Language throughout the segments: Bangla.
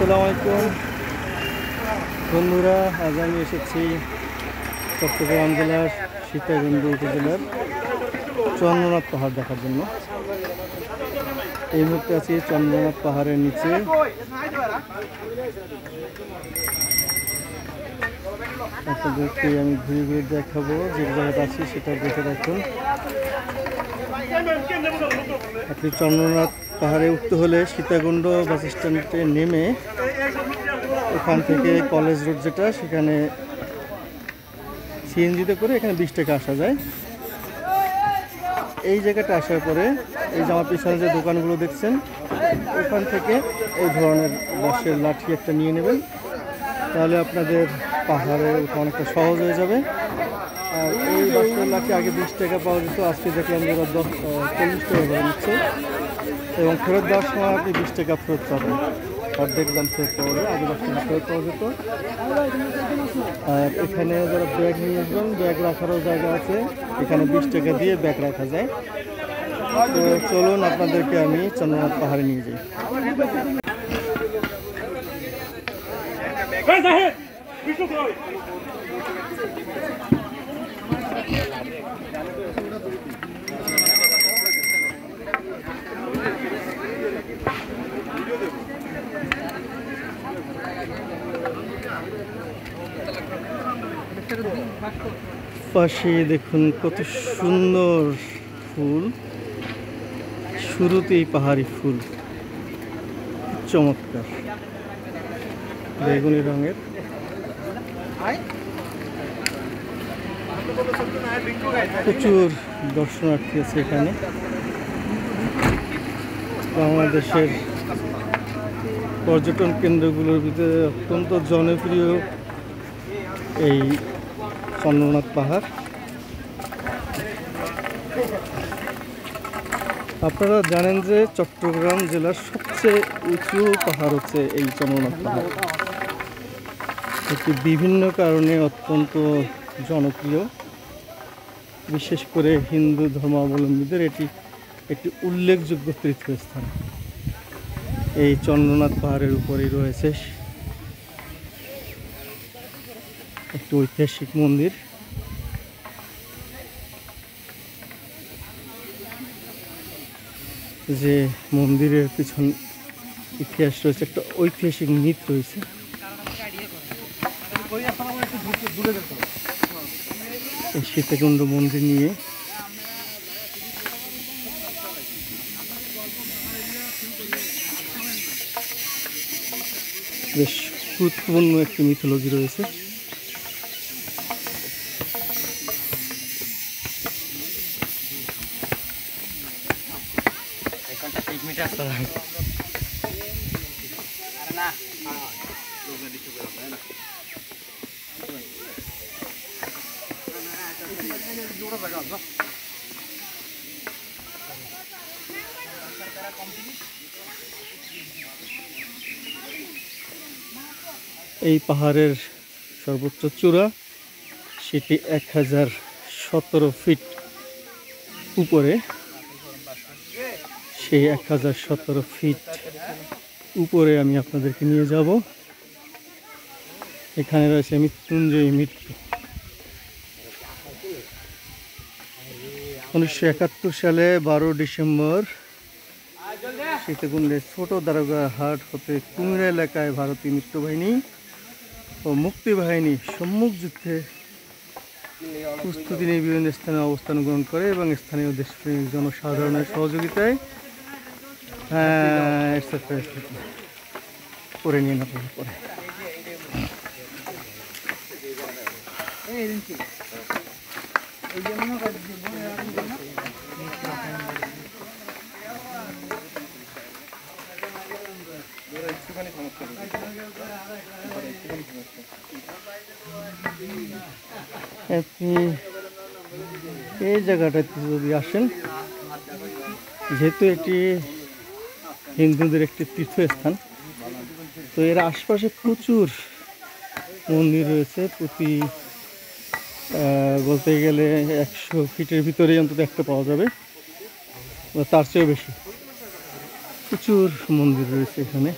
আসসালামু আলাইকুম বন্ধুরা, আজ আমি এসেছি চট্টগ্রাম জেলার সীতাকুণ্ড উপজেলার চন্দ্রনাথ পাহাড় দেখার জন্য। এই মুহূর্তে আছি চন্দ্রনাথ পাহাড়ের নিচে। আপনাদেরকে আমি ঘুরে ঘুরে দেখাবো, যে জায়গাটা আছি সেটা দেখে রাখুন। আপনি চন্দ্রনাথ পাহাড়ে উঠতে হলে সীতাকুণ্ড বাস স্ট্যান্ডে নেমে ওখান থেকে কলেজ রোড যেটা, সেখানে সিএনজিতে করে এখানে 20 টাকা আসা যায়। এই জায়গাটা আসার পরে এই যে আমার পিছনে যে দোকানগুলো দেখছেন, ওখান থেকে এই ধরনের বাঁশের লাঠি একটা নিয়ে নেবেন, তাহলে আপনাদের পাহাড়ে ওঠা অনেকটা সহজ হয়ে যাবে। আর এই বাঁশের লাঠি আগে 20 টাকা পাওয়া যেত, আজকে দেখলাম যে 40 টাকা করে নিচ্ছে, এবং ফেরত দেওয়ার সময় আপনি 20 টাকা ফেরত পাবেন। অর্ধেক দাম ফেরত পাওয়া যায়, আগে 10 টাকা ফেরত পাওয়া যেত। আর এখানে যারা ব্যাগ নিয়ে আসবেন, ব্যাগ রাখারও জায়গা আছে, এখানে 20 টাকা দিয়ে ব্যাগ রাখা যায়। তো চলুন আপনাদেরকে আমি চন্দ্রনাথ পাহাড়ে নিয়ে যাই। পাশে দেখুন কত সুন্দর ফুল, শুরুতেই পাহাড়ি ফুল, চমৎকার বেগুনি রঙের। প্রচুর দর্শনার্থী আছে এখানে। বাংলাদেশের পর্যটন কেন্দ্রগুলোর ভিতরে অত্যন্ত জনপ্রিয় এই চন্দ্রনাথ পাহাড়। আপনারা জানেন যে চট্টগ্রাম জেলার সবচেয়ে উঁচু পাহাড় হচ্ছে এই চন্দ্রনাথ পাহাড়। এটি বিভিন্ন কারণে অত্যন্ত জনপ্রিয়, বিশেষ করে হিন্দু ধর্মাবলম্বীদের এটি একটি উল্লেখযোগ্য তীর্থস্থান। এই চন্দ্রনাথ পাহাড়ের উপরেই রয়েছে একটি ঐতিহাসিক মন্দির। যে মন্দিরের পিছন ইতিহাস রয়েছে, একটা ঐতিহাসিক মিথ রয়েছে। এই সীতাকুণ্ড মন্দির নিয়ে বেশ গুরুত্বপূর্ণ একটি মিথোলজি রয়েছে। এই পাহাড়ের সর্বোচ্চ চূড়া, সেটি 1017 ফিট উপরে। সেই 1017 ফিট উপরে আমি আপনাদেরকে নিয়ে যাব। এখানে রয়েছে মৃত্যুঞ্জয়ী মৃত্যু। 1971 সালে 12 ডিসেম্বর সীতাকুণ্ডের ছোট দারোগা হাট হতে কুমিরা এলাকায় ভারতীয় মিত্রবাহিনী ও মুক্তিবাহিনী সম্মুখ যুদ্ধে প্রস্তুতি নিয়ে বিভিন্ন স্থানে অবস্থান গ্রহণ করে, এবং স্থানীয় দেশপ্রেমিক জনসাধারণের সহযোগিতায় করে নিয়ে না পরে। আপনি এই জায়গাটাতে যদি আসেন, যেহেতু এটি হিন্দুদের একটি তীর্থস্থান, তো এর আশপাশে প্রচুর মন্দির রয়েছে। প্রতি বলতে গেলে 100 ফিটের ভিতরেই অন্তত একটা পাওয়া যাবে, বা তার চেয়েও বেশি। প্রচুর মন্দির রয়েছে এখানে।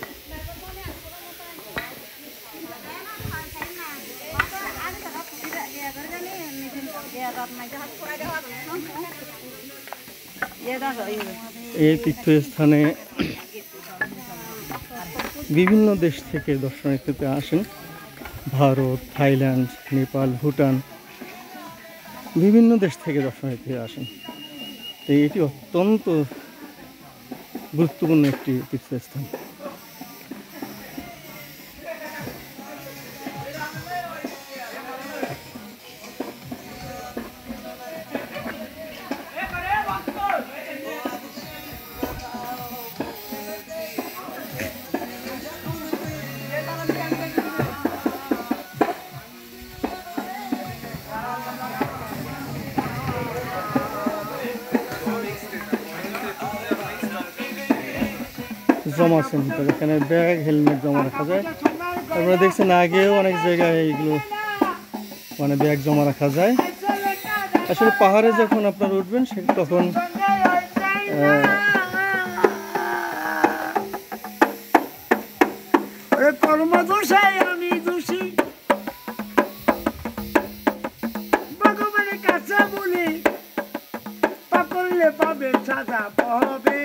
এই তীর্থস্থানে বিভিন্ন দেশ থেকে দর্শনার্থীরা আসেন। ভারত, থাইল্যান্ড, নেপাল, ভুটান, বিভিন্ন দেশ থেকে দর্শনার্থীরা আসেন। তো এটি অত্যন্ত গুরুত্বপূর্ণ একটি তীর্থস্থান। জমা সেন্টার, এখানে ব্যাগ, হেলমেট জমা রাখা যায়। আপনারা দেখছেন আগেও অনেক জায়গায় এইগুলো মানে ব্যাগ জমা রাখা যায়। আসলে পাহাড়ে যখন আপনারা উঠবেন তখন পাবে সাদা পাবে,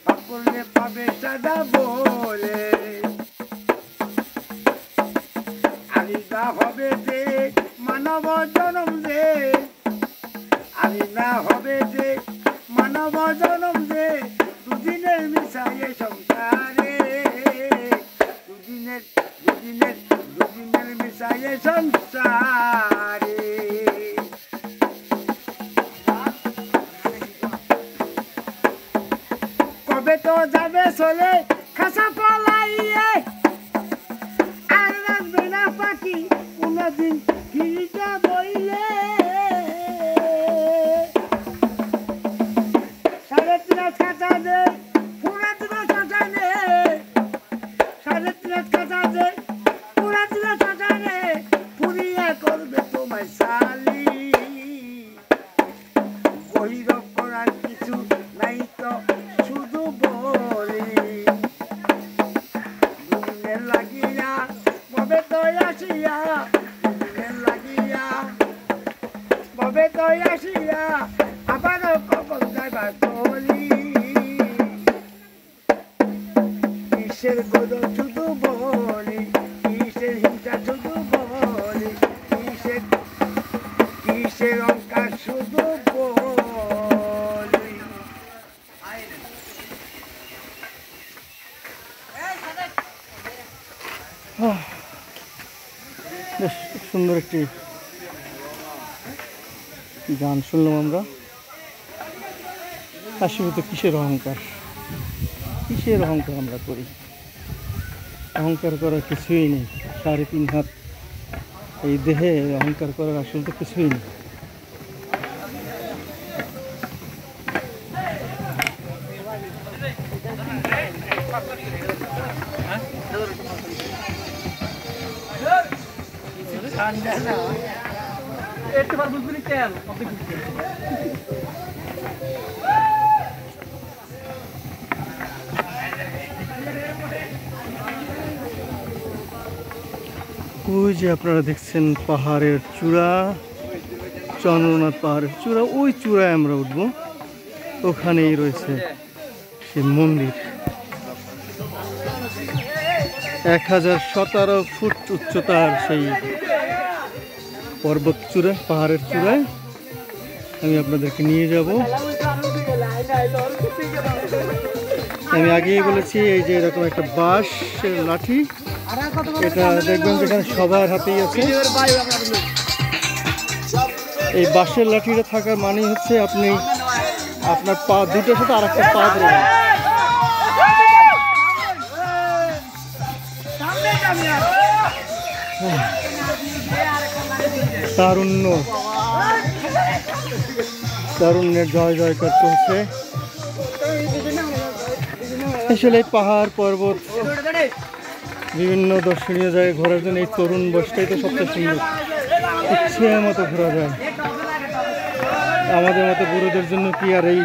পাপড়লে পাবে সাদা বলে। আলিদা হবে যে মানব জনম যে, আলিদা হবে যে মানব জনম যে, দুদিনের মিশাইয়ে সংসারে, দুদিনের মিশাইয়ে সংসারে। কবে তো যাবে চলে খাসা পলাইয়ে, আর রাখবে না পাখি কোনদিন ফিরিটা বইলে। 3.5 কাঁচা দে পুরা দিন কাঁচা নে, 3.5 কাঁচা দে পুরা দিন কাঁচা নে, পুরিয়া করবে তোমায় সালি। বহিরব করার কিছু নাই তো শুধু বলি, দুদিনের লাগিয়া ববে তো আসিয়া, দুদিনের লাগিয়া ববে তো আসিয়া, আবারও কখন যাইবার চলি। কিসের গরম শুধু বলি, কিসের হিংসা শুধু বলি, কিসের অঙ্কার শুধু বলি। বেশ সুন্দর একটি গান শুনলাম আমরা। আসলে তো কিসের অহংকার, কিসের অহংকার আমরা করি? অহংকার করার কিছুই নেই। 3.5 হাত এই দেহে অহংকার করার আসলে তো কিছুই নেই। ওই যে আপনারা দেখছেন পাহাড়ের চূড়া, চন্দ্রনাথ পাহাড়ের চূড়া, ওই চূড়ায় আমরা উঠব। ওখানেই রয়েছে সেই মন্দির। 1017 ফুট উচ্চতার সেই পর্বত চূড়া, পাহাড়ের চূড়ায় আমি আপনাদেরকে নিয়ে যাব। আমি আগেই বলেছি এই যে এরকম একটা বাঁশের লাঠি, এটা দেখবেন যেখানে সবার হাতেই আছে। এই বাঁশের লাঠিটা থাকার মানে হচ্ছে আপনি আপনার পা দুটোর সাথে আর একটা পা ধরবেন। তারুণ্যের জয় জয়কার চলছে। আসলে পাহাড় পর্বত বিভিন্ন দর্শনীয় জায়গায় ঘোরার জন্য এই তরুণ বয়সটাই তো সবচেয়ে সুন্দর। ইচ্ছে মতো ঘোরা যায়। আমাদের মতো বুড়োদের জন্য কি আর এই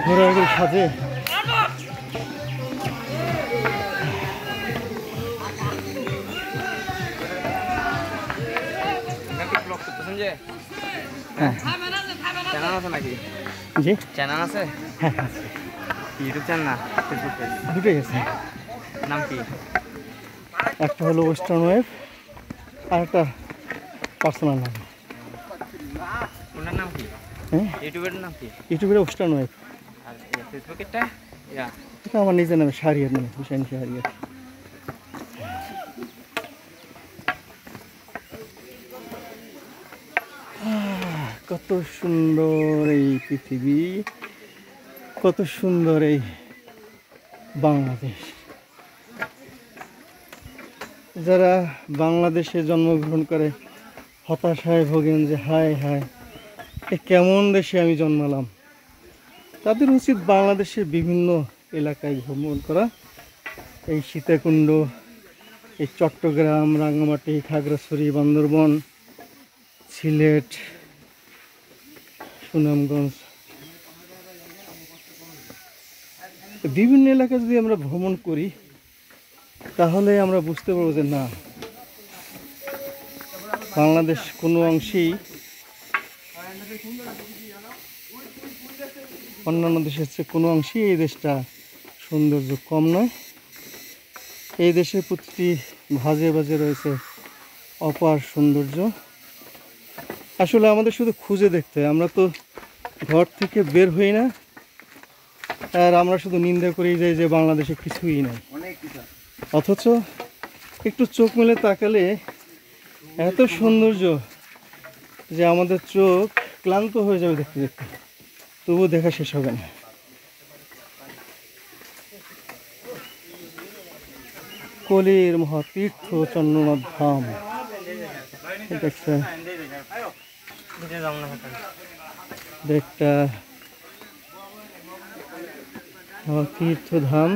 ঘোরাঘুরি সাজে? যে চ্যানেল আছে নাকি? জি চ্যানেল আছে? হ্যাঁ ইউটিউব চ্যানেল না ফেসবুক পেজ? দুটোই আছে। নাম কি? একটা হলো ওয়েস্টার্ন ওয়েভ আর একটা পার্সোনাল নাম। ওনার নাম কি? হ্যাঁ ইউটিউবের নাম কি? ইউটিউবের ওয়েস্টার্ন ওয়েভ। আর ফেসবুকেরটা? ইয়া এটা আমার নিজের নামে, শাহরিয়ার নামে, হুসেন শাহরিয়ার। কত সুন্দর এই পৃথিবী, কত সুন্দর এই বাংলাদেশ। যারা বাংলাদেশে জন্মগ্রহণ করে হতাশায় ভোগেন যে হায় হায় এ কেমন দেশে আমি জন্মালাম, তাদের উচিত বাংলাদেশের বিভিন্ন এলাকায় ভ্রমণ করা। এই সীতাকুণ্ড, এই চট্টগ্রাম, রাঙ্গামাটি, খাগড়াছড়ি, বান্দরবন, সিলেট, সুনামগঞ্জ, বিভিন্ন এলাকা যদি আমরা ভ্রমণ করি তাহলে আমরা বুঝতে পারবো যে না, বাংলাদেশ কোনো অংশেই অন্যান্য দেশের চেয়ে কোনো অংশেই এই দেশটা সৌন্দর্য কম নয়। এই দেশের প্রতিটি ভাজে ভাজে রয়েছে অপার সৌন্দর্য। আসলে আমাদের শুধু খুঁজে দেখতে হয়, আমরা তো ঘর থেকে বের হই না, আর আমরা শুধু নিন্দা করেই যাই যে বাংলাদেশে কিছুই নাই। অথচ একটু চোখ মেলে তাকালে এত সৌন্দর্য যে আমাদের চোখ ক্লান্ত হয়ে যাবে দেখতে দেখতে, তবুও দেখা শেষ হবে না। কলির মহাতীর্থ চন্দ্রনাথ ধাম, এটা একটা তীর্থ ধাম।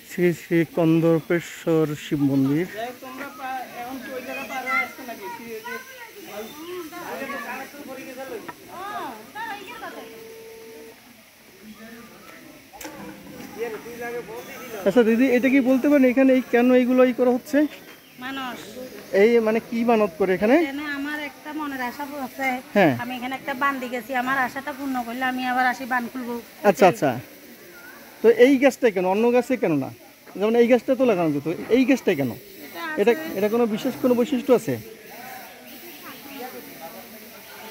শ্রী শ্রী কন্দর্পেশ্বর শিব মন্দির। আচ্ছা দিদি, এটা কি বলতে পারেন এখানে এই কেন এইগুলো করা হচ্ছে? মানুষ এই মানে কি মানত করে এখানে? আমার একটা মনের আশা আছে, হ্যাঁ আমি এখানে একটা বান দিয়ে গেছি, আমার আশাটা পূর্ণ করলে আমি আবার আসি বান খুলবো। আচ্ছা আচ্ছা, তো এই গাছটা কেন, অন্য গাছে কেন না? যেমন এই গাছটা তো লাগানো যেত, এই গাছটা কেন? এটা এটা কোনো বিশেষ কোনো বৈশিষ্ট্য আছে?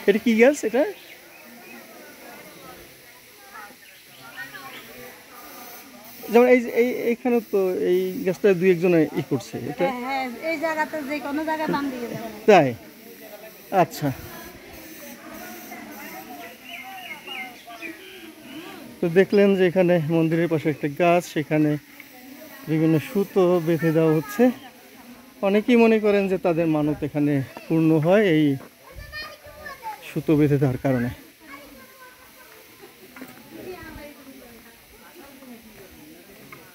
এটা কি গাছ এটা? যেমন এইখানে তো এই গাছটা দুই একজনে করছে এটা। হ্যাঁ, এই জায়গাতে যে কোনো জায়গায় বান দিয়ে যাবে। তাই? আচ্ছা, তো দেখলেন যে এখানে মন্দিরের পাশে একটা গাছ, সেখানে বিভিন্ন সুতো বেঁধে দেওয়া হচ্ছে। অনেকেই মনে করেন যে তাদের মানত এখানে পূর্ণ হয় এই সুতো বেঁধে দেওয়ার কারণে।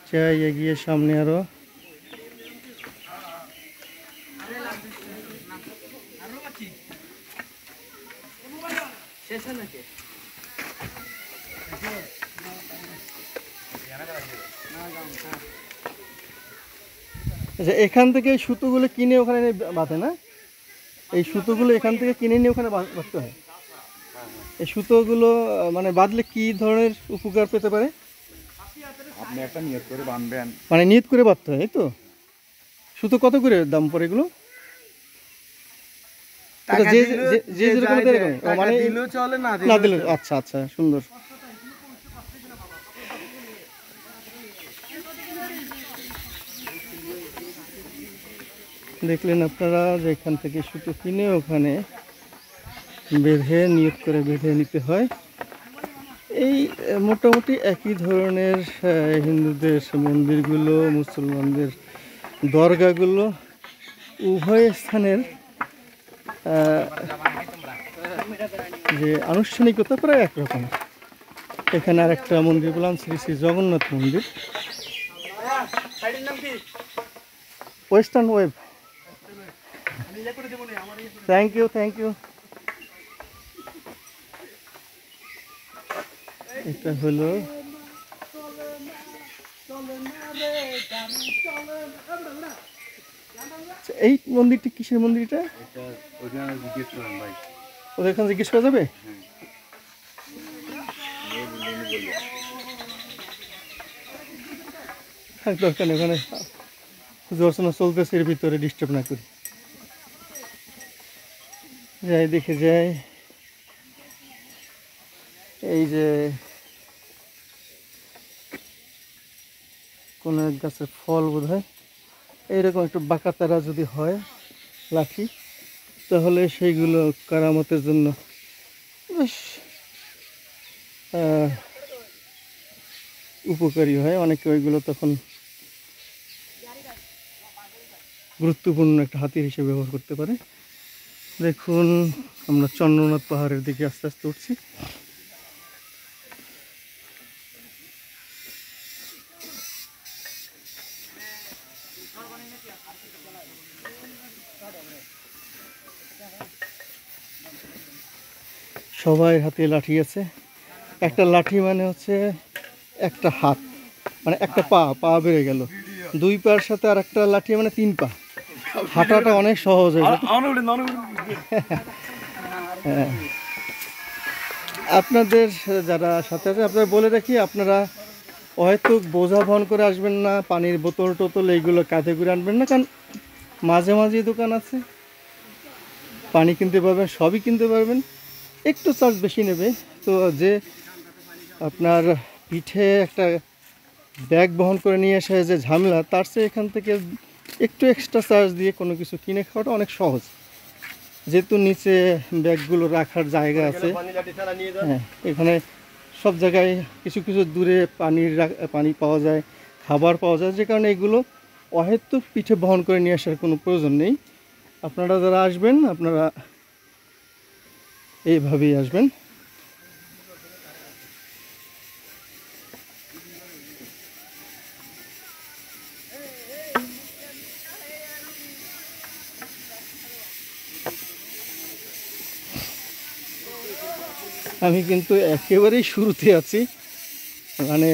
চাই এগিয়ে সামনে আরো। আচ্ছা, এখান থেকে এই সুতোগুলো কিনে ওখানে বাঁধে না? এই সুতোগুলো এখান থেকে কিনে নিয়ে ওখানে বাঁধতে হয়। এই সুতোগুলো মানে বাঁধলে কি ধরনের উপকার পেতে পারে? আপনি একটা নিয়ত করে বাঁধবেন, মানে নিয়ত করে বাঁধতে হয়, এই তো? সুতো কত করে দাম পড়ে এগুলো? যে যেরকম দেয় এরকম? মানে না দিলে? আচ্ছা আচ্ছা, সুন্দর। দেখলেন আপনারা যে এখান থেকে সুতো কিনে ওখানে বেঁধে নিয়ত করে বেঁধে নিতে হয়। এই মোটামুটি একই ধরনের হিন্দুদের মন্দিরগুলো, মুসলমানদের দরগাগুলো, উভয় স্থানের যে আনুষ্ঠানিকতা প্রায় একরকম। এখানে আর একটা মন্দির বললাম, শ্রী শ্রী জগন্নাথ মন্দির, western wave. Thank you, thank you. এটা হলো আচ্ছা, এই মন্দিরটি কিসের মন্দির এটা? এটা ওইখানে জিজ্ঞেস করেন ভাই। ওদের এখানে জিজ্ঞেস করা যাবে? থাক দরকার নেই, ওখানে পুজো অর্চনা চলতেছে, এর ভিতরে ডিস্টার্ব না করি। যাই দেখে যাই। এই যে কোনো এক গাছের ফল বোধ হয়, এইরকম একটু বাঁকাতারা যদি হয় লাঠি, তাহলে সেইগুলো কারামতের জন্য বেশ উপকারী হয়। অনেকে ওইগুলো তখন গুরুত্বপূর্ণ একটা হাতিয়ার হিসেবে ব্যবহার করতে পারে। দেখুন, আমরা চন্দ্রনাথ পাহাড়ের দিকে আস্তে আস্তে উঠছি। সবাই হাতে লাঠি আছে। একটা লাঠি মানে হচ্ছে একটা হাত, মানে একটা পা, পা বেড়ে গেল। দুই পার সাথে আর একটা লাঠি মানে 3 পা। হাঁটাটা অনেক সহজ হয়ে যায়। হ্যাঁ, আপনাদের যারা সাথে আছে আপনারা বলে রাখি, আপনারা হয়তো বোঝা বহন করে আসবেন না, পানির বোতল টোতল এইগুলো কাঁধে করে আনবেন না, কারণ মাঝে মাঝে দোকান আছে, পানি কিনতে পারবেন, সবই কিনতে পারবেন। একটু চার্জ বেশি নেবে। তো যে আপনার পিঠে একটা ব্যাগ বহন করে নিয়ে আসে যে ঝামেলা, তার চেয়ে এখান থেকে একটু এক্সট্রা চার্জ দিয়ে কোনো কিছু কিনে খাওয়াটা অনেক সহজ। যেহেতু নিচে ব্যাগগুলো রাখার জায়গা আছে, হ্যাঁ, এখানে সব জায়গায় কিছু কিছু দূরে পানি পাওয়া যায়, খাবার পাওয়া যায়, যে কারণে এগুলো অহেতুক পিঠে বহন করে নিয়ে আসার কোনো প্রয়োজন নেই। আপনারা যারা আসবেন, আপনারা এইভাবেই আসবেন। আমি কিন্তু একেবারেই শুরুতে আছি, মানে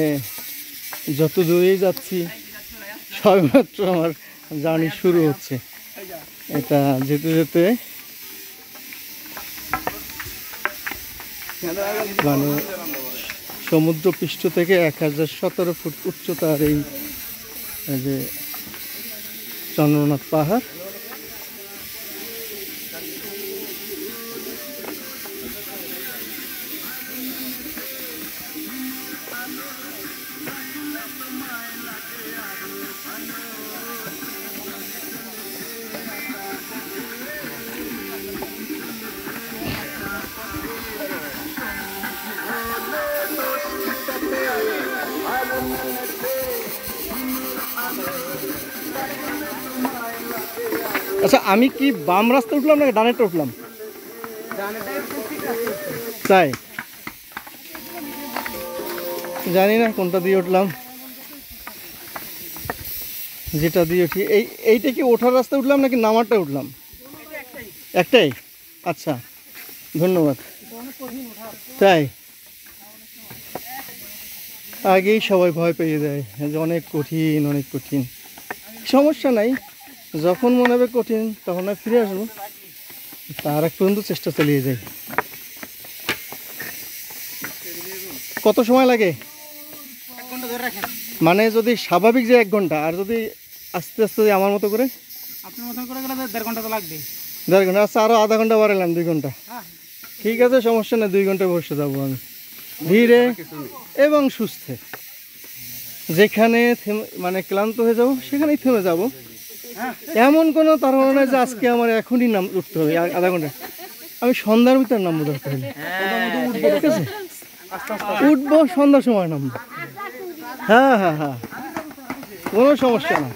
যত দূরেই যাচ্ছি সবেমাত্র আমার জার্নি শুরু হচ্ছে। এটা যেতে যেতে মানে সমুদ্রপৃষ্ঠ থেকে 1017 ফুট উচ্চতার এই যে চন্দ্রনাথ পাহাড়। আচ্ছা, আমি কি বাম রাস্তা উঠলাম নাকি ডানেরটা উঠলাম? তাই জানি না কোনটা দিয়ে উঠলাম। যেটা দিয়ে উঠি, এইটা কি ওঠার রাস্তা উঠলাম নাকি নামারটা উঠলাম? একটাই? আচ্ছা, ধন্যবাদ। তাই আগেই সবাই ভয় পেয়ে দেয় যে অনেক কঠিন, অনেক কঠিন। সমস্যা নাই, যখন মনে হবে কঠিন তখন আর ফিরে আসবো, তার এক পর্যন্ত চেষ্টা চালিয়ে যাই। কত সময় লাগে? মানে যদি স্বাভাবিক যে 1 ঘন্টা, আর যদি আস্তে আস্তে আমার মতো করে? আপনার মতন করে গেলে 1.5 ঘন্টা তো লাগবে। 1.5 ঘন্টা? আচ্ছা, আরও আধা ঘন্টা বাড়ালাম, 2 ঘন্টা। ঠিক আছে, সমস্যা নেই, 2 ঘন্টা বসে যাবো আমি ধীরে এবং সুস্থে। যেখানে মানে ক্লান্ত হয়ে যাব সেখানেই থেমে যাব। এমন কোনো তার মানে যে আজকে আমার এখনই নাম উঠতে হবে আধা ঘন্টা, আমি সন্ধ্যার ভিতর নামবো দরকার হলে। ঠিক আছে, উঠবো সন্ধ্যার সময় নামবো। হ্যাঁ হ্যাঁ হ্যাঁ, কোনো সমস্যা না।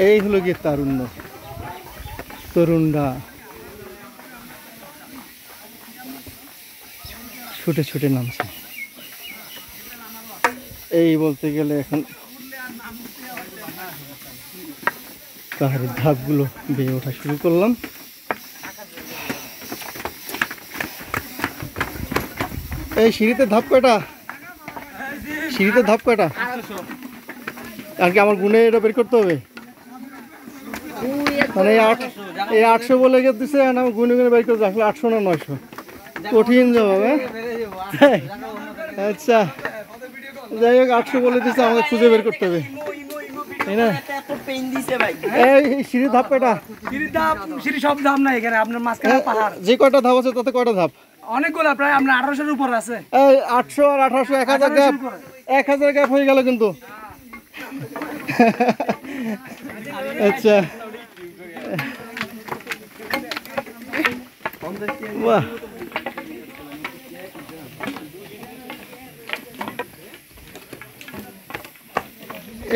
এই হলো গিয়ে তারুণ্য। তরুণরা ছুটে ছুটে নামছে। এই বলতে গেলে এখন পাহাড়ের ধাপগুলো বেয়ে ওঠা শুরু করলাম। এই সিঁড়িতে ধাপ কয়টা? সিঁড়িতে ধাপ কয়টা? আর কি আমার গুনে এটা বের করতে হবে? মানে এই 800 বলে দিচ্ছে, আমার গুনে গুনে বের করতে আসলে 800 না 900। কঠিন জবাব। হ্যাঁ, আচ্ছা যাই হোক, 800 বলে দিচ্ছে, আমাকে খুঁজে বের করতে হবে, তাই না? এই সিঁড়ির ধাপ কয়টা? সিঁড়ি সব ধাপ নাই এখানে, আপনার মাঝখানে পাহাড়। যে কয়টা ধাপ আছে তাতে কয়টা ধাপ? অনেকগুলো, প্রায় আপনার 1800-এর উপর আছে। এই 800 আর 1800 1000 গ্যাপ, 1000 গ্যাপ হয়ে গেল কিন্তু। আচ্ছা বাহ,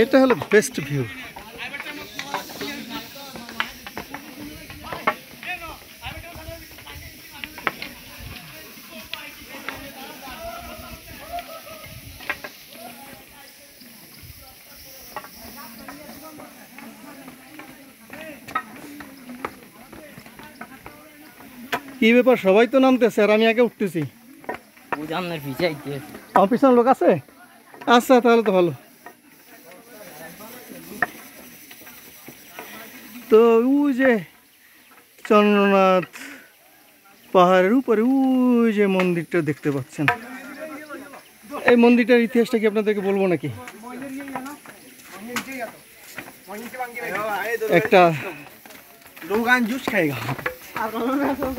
এটা হলো বেস্ট ভিউ। কি ব্যাপার, সবাই তো নামতেছে আর আমি আগে উঠতেছি? আমার পিছনে লোক আছে? আচ্ছা তাহলে তো ভালো। তো ওই যে চন্দ্রনাথ পাহাড়ের উপরে ওই যে মন্দিরটা দেখতে পাচ্ছেন, এই মন্দিরটার ইতিহাসটা কি আপনাদেরকে বলবো নাকি? একটা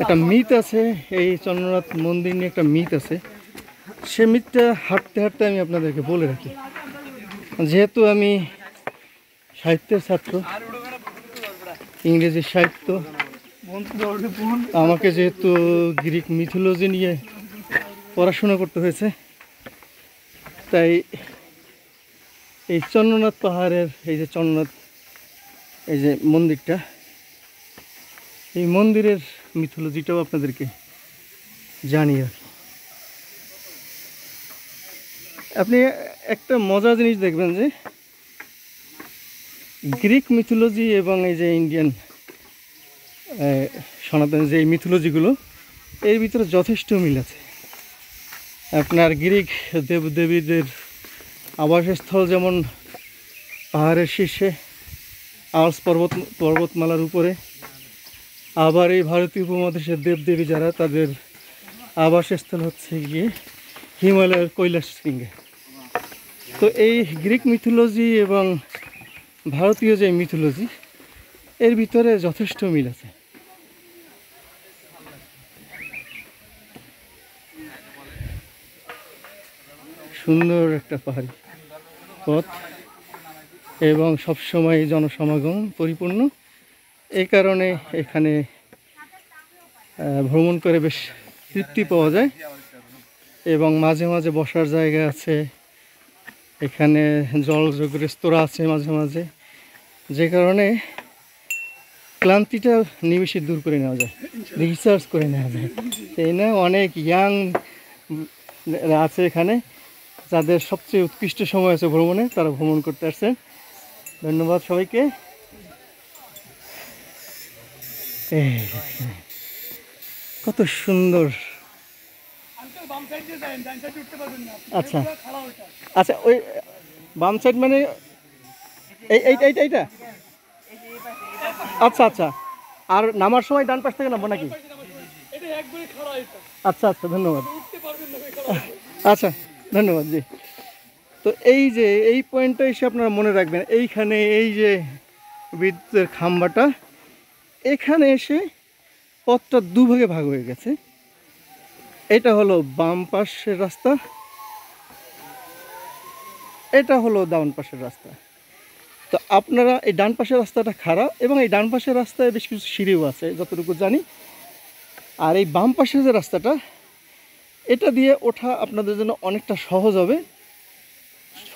একটা মিথ আছে, এই চন্দ্রনাথ মন্দির নিয়ে একটা মিথ আছে। সে মিথটা হাঁটতে হাঁটতে আমি আপনাদেরকে বলে রাখি। যেহেতু আমি সাহিত্যের ছাত্র, ইংরেজি সাহিত্য, আমাকে যেহেতু গ্রিক মিথোলজি নিয়ে পড়াশোনা করতে হয়েছে, তাই এই চন্দ্রনাথ পাহাড়ের এই যে চন্দ্রনাথ এই যে মন্দিরটা, এই মন্দিরের মিথোলজিটাও আপনাদেরকে জানিয়ে রাখি। আপনি একটা মজার জিনিস দেখবেন যে গ্রিক মিথোলজি এবং এই যে ইন্ডিয়ান সনাতন যে মিথোলজিগুলো, এর ভিতরে যথেষ্ট মিল আছে। আপনার গ্রিক দেবদেবীদের আবাসস্থল যেমন পাহাড়ের শীর্ষে, আল্পস পর্বতমালার উপরে, আবার এই ভারতীয় উপমহাদেশের দেবদেবী যারা, তাদের আবাসস্থল হচ্ছে গিয়ে হিমালয়ের কৈলাস শৃঙ্গে। তো এই গ্রিক মিথোলজি এবং ভারতীয় যে মিথোলজি, এর ভিতরে যথেষ্ট মিল আছে। সুন্দর একটা পাহাড়ি পথ এবং সবসময় জনসমাগম পরিপূর্ণ। এই কারণে এখানে ভ্রমণ করে বেশ তৃপ্তি পাওয়া যায় এবং মাঝে মাঝে বসার জায়গা আছে, এখানে জলযোগ রেস্তোরাঁ আছে মাঝে মাঝে, যে কারণে ক্লান্তিটা নিমেষে দূর করে নেওয়া যায়, রিসার্চ করে নেওয়া যায়, তাই না? অনেক ইয়াং আছে এখানে, যাদের সবচেয়ে উৎকৃষ্ট সময় আছে ভ্রমণে, তারা ভ্রমণ করতে আসছেন। ধন্যবাদ সবাইকে। কত সুন্দর। আচ্ছা আচ্ছা, ওই বাম সাইড মানে এইটা? আচ্ছা আচ্ছা, আর নামার সময় ডান পাশ থেকে নামবো নাকি? আচ্ছা আচ্ছা, ধন্যবাদ। আচ্ছা ধন্যবাদ জি। তো এই যে এই পয়েন্টটা এসে আপনারা মনে রাখবেন, এইখানে এই যে বিদ্যুতের খাম্বাটা, এখানে এসে পথটা দুভাগে ভাগ হয়ে গেছে। এটা হলো বাম পাশের রাস্তা, এটা হলো ডান পাশের রাস্তা। তো আপনারা এই ডান পাশের রাস্তাটা খারাপ, এবং এই ডান পাশের রাস্তায় বেশ কিছু সিঁড়িও আছে যতটুকু জানি। আর এই বাম পাশের যে রাস্তাটা, এটা দিয়ে ওঠা আপনাদের জন্য অনেকটা সহজ হবে।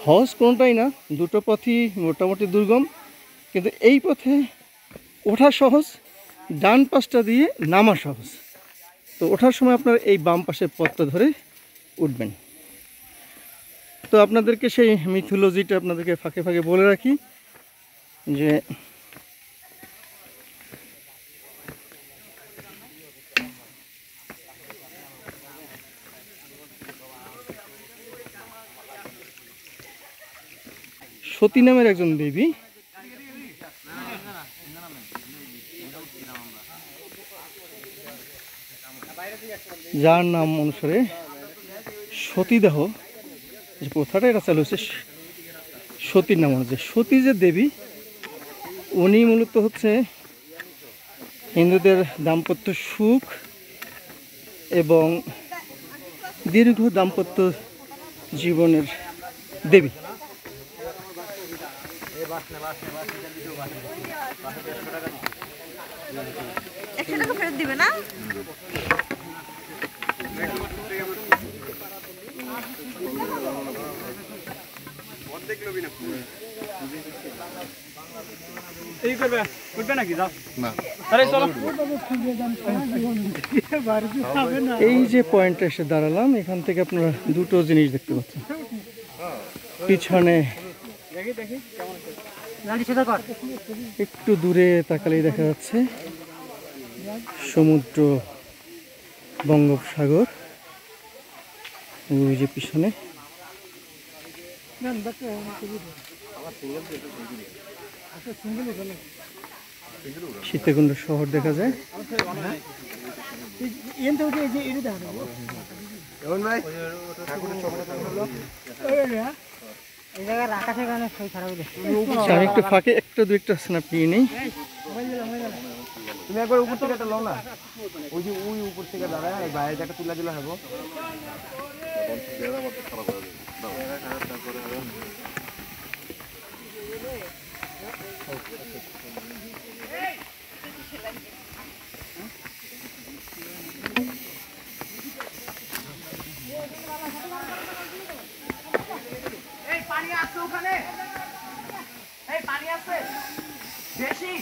সহজ কোনোটাই না, দুটো পথই মোটামুটি দুর্গম, কিন্তু এই পথে ওঠা সহজ, ডান পাশটা দিয়ে নামা সহজ। তো ওঠার সময় আপনারা এই বাম পাশের পথটা ধরে উঠবেন। তো আপনাদেরকে সেই মিথোলজিটা আপনাদেরকে ফাঁকে ফাঁকে বলে রাখি যে সতী নামের একজন দেবী, যার নাম অনুসারে সতীদাহ যে প্রথাটা এটা চালু হচ্ছে সতীর নাম অনুযায়ী। সতী যে দেবী উনি মূলত হচ্ছে হিন্দুদের দাম্পত্য সুখ এবং দীর্ঘ দাম্পত্য জীবনের দেবী। ফেরত দিবে না? এই করবে উঠবে নাকি যাও না আরে চলো এই যে পয়েন্টে এসে দাঁড়ালাম, এখান থেকে আপনারা দুটো জিনিস দেখতে পাচ্ছেন। পিছনে একটু দূরে তাকালেই দেখা যাচ্ছে সমুদ্র, বঙ্গোপসাগর। ওই যে পিছনে সীতাকুণ্ড শহর দেখা যায়। আমি একটু ফাঁকে একটা দু একটা স্ন্যাপ নিয়ে নেই। তুমি একবার উপর থেকে একটা লও না, ওই যে ওই উপর থেকে দাঁড়ায় এই বাইরে একটা তুলা দিলে হবে। এই পানি আছে ওখানে, এই পানি আছে বেশি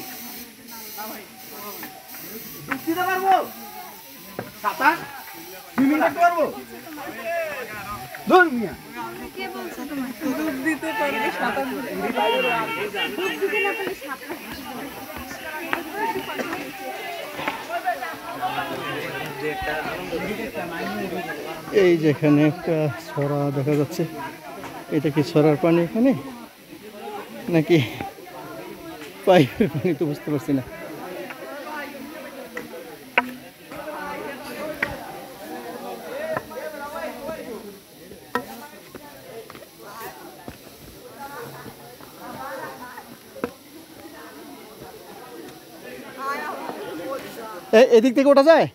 ডুব দিতে পারবো, সাঁতার সুইমিং করতে পারবো। ধর মিয়া কে বলছে তোমার ডুব দিতে পারবে সাঁতার ডুব দিতে না পারলে সাঁতার এই যেখানে একটা ছড়া দেখা যাচ্ছে, এটা কি ছড়ার পানি এখানে নাকি পাইপের পানি তো বুঝতে পারছি না। এদিক থেকে ওঠা যায়,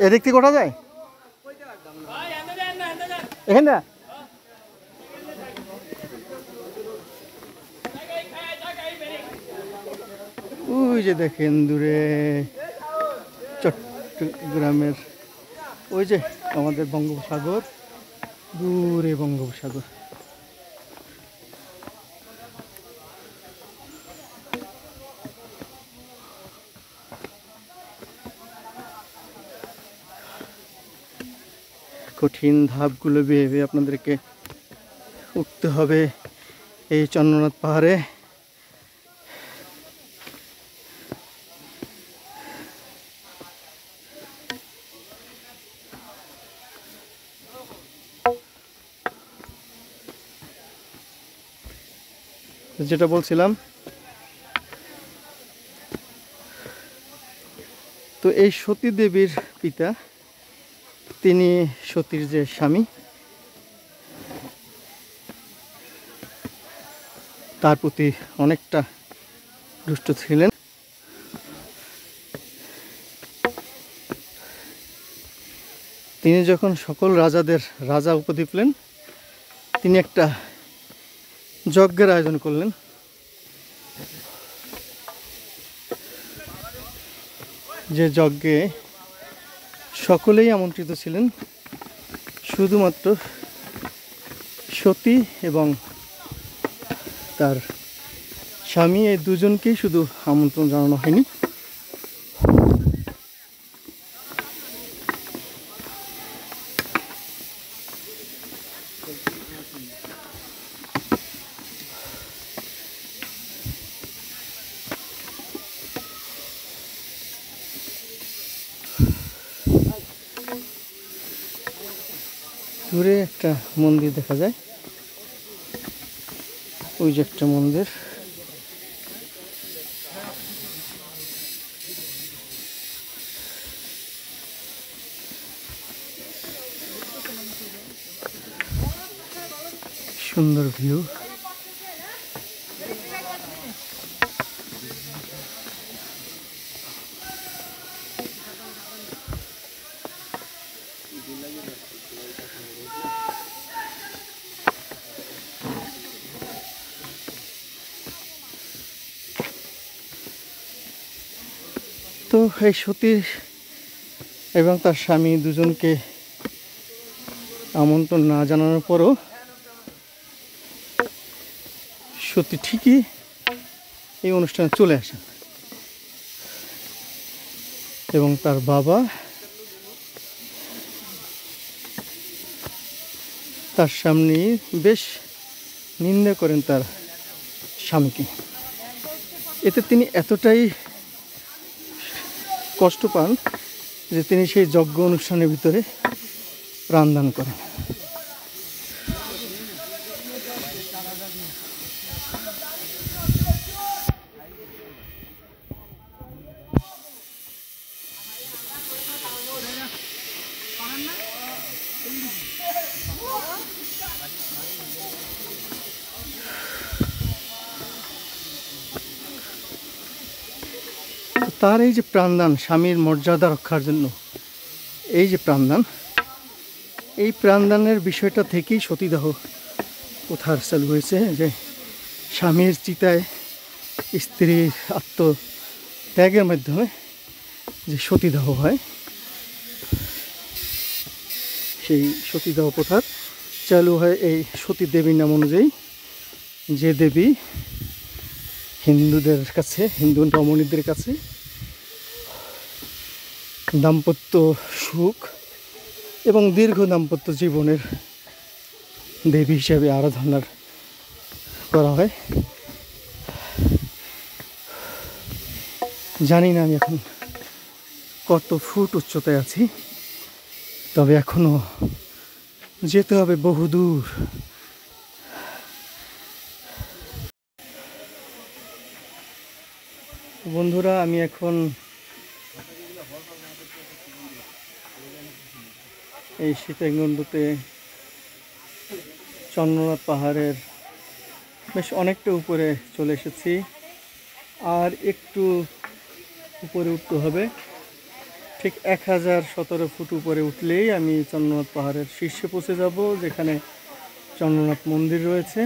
এদিক থেকে ওঠা যায় এখানে। ওই যে দেখেন দূরে চট্টগ্রামের ওই যে আমাদের বঙ্গোপসাগর, দূরে বঙ্গোপসাগর। কঠিন ধাপগুলো বেয়ে বেয়ে আপনাদেরকে উঠতে হবে এই চন্দ্রনাথ পাহাড়ে। যেটা বলছিলাম, তো এই সতী দেবীর পিতা, তিনি সতীর যে স্বামী, তার প্রতি অনেকটা দুষ্ট ছিলেন। তিনি যখন সকল রাজাদের রাজা উপাধি পেলেন, তিনি একটা যজ্ঞের আয়োজন করলেন। যে যজ্ঞে সকলেই আমন্ত্রিত ছিলেন, শুধুমাত্র সতী এবং তার স্বামী এই দুজনকেই শুধু আমন্ত্রণ জানানো হয়নি। দূরে একটা মন্দির দেখা যায়। ওই যে একটা মন্দির। সুন্দর ভিউ। তো এই সতী এবং তার স্বামী দুজনকে আমন্ত্রণ না জানানোর পরও সতী ঠিকই এই অনুষ্ঠানে চলে আসেন এবং তার বাবা তার সামনে বেশ নিন্দা করেন তার স্বামীকে। এতে তিনি এতটাই কষ্ট পান যে তিনি সেই যজ্ঞ অনুষ্ঠানের ভিতরে প্রাণদান করেন। তার এই যে প্রাণদান, স্বামীর মর্যাদা রক্ষার জন্য এই যে প্রাণদান, এই প্রাণদানের বিষয়টা থেকেই সতীদাহ প্রথার চালু হয়েছে, যে স্বামীর চিতায় স্ত্রীর আত্মত্যাগের মাধ্যমে যে সতীদাহ হয়, সেই সতীদাহ প্রথার চালু হয় এই সতী দেবীর নাম অনুযায়ী, যে দেবী হিন্দুদের কাছে, হিন্দু রমণীদের কাছে দাম্পত্য সুখ এবং দীর্ঘ দাম্পত্য জীবনের দেবী হিসেবে আরাধনা করা হয়। জানি না আমি এখন কত ফুট উচ্চতায় আছি, তবে এখনো যেতে হবে বহুদূর। বন্ধুরা, আমি এখন এই সীতাকুণ্ডতে চন্দ্রনাথ পাহাড়ের বেশ অনেকটা উপরে চলে এসেছি। আর একটু উপরে উঠতে হবে, ঠিক 1017 ফুট উপরে উঠলেই আমি চন্দ্রনাথ পাহাড়ের শীর্ষে পৌঁছে যাব, যেখানে চন্দ্রনাথ মন্দির রয়েছে।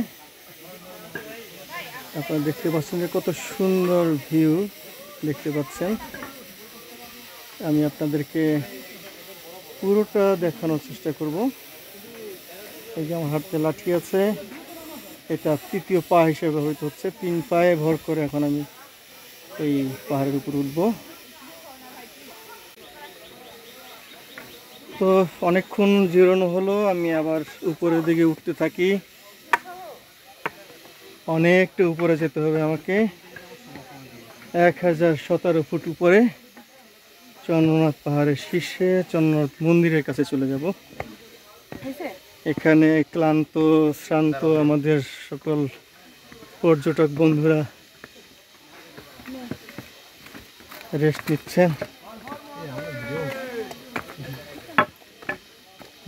আপনারা দেখতে পাচ্ছেন যে কত সুন্দর ভিউ দেখতে পাচ্ছেন। আমি আপনাদেরকে পুরোটা দেখানোর চেষ্টা করব। এই যে আমার হাতে লাঠি আছে, এটা তৃতীয় পা হিসেবে হয়তো হচ্ছে, 3 পায়ে ভর করে এখন আমি এই পাহাড়ের উপর উঠব। তো অনেকক্ষণ জিরানো হলো, আমি আবার উপরের দিকে উঠতে থাকি। অনেকটা উপরে যেতে হবে আমাকে, 1017 ফুট উপরে চন্দ্রনাথ পাহাড়ের শীর্ষে চন্দ্রনাথ মন্দিরের কাছে চলে যাব। এখানে ক্লান্ত শ্রান্ত আমাদের সকল পর্যটক বন্ধুরা রেস্ট নিচ্ছেন।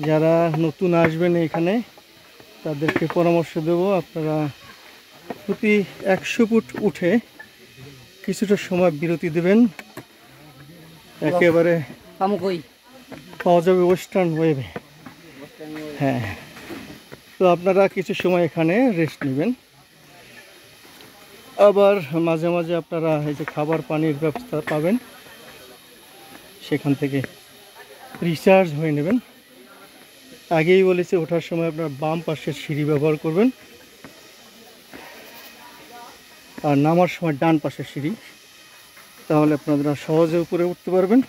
যারা নতুন আসবেন এখানে তাদেরকে পরামর্শ দেব, আপনারা প্রতি 100 ফুট উঠে কিছুটা সময় বিরতি দেবেন। একেবারে পাওয়া যাবে ওয়েস্টার্ন ওয়েভে। হ্যাঁ, তো আপনারা কিছু সময় এখানে রেস্ট নেবেন। আবার মাঝে মাঝে আপনারা এই যে খাবার পানির ব্যবস্থা পাবেন, সেখান থেকে রিচার্জ হয়ে নেবেন। আগেই বলেছি, ওঠার সময় আপনারা বাম পাশের সিঁড়ি ব্যবহার করবেন, আর নামার সময় ডান পাশের সিঁড়ি। তাহলে আপনারা সহজে উপরে উঠতে পারবেন।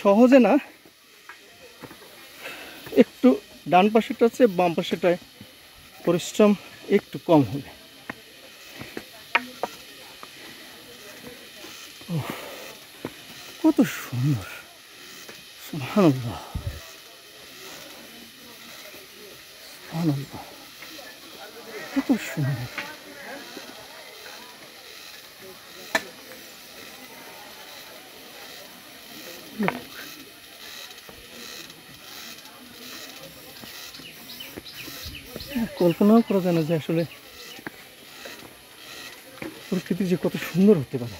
সহজে না, একটু ডান পাশেটা আছে, বাম পাশেটায় পরিশ্রম একটু কম হবে। কত সুন্দর, সুবহানাল্লাহ, সুবহানাল্লাহ, কত সুন্দর। কল্পনাও করা যায় না যে আসলে প্রকৃতি যে কত সুন্দর হতে পারে।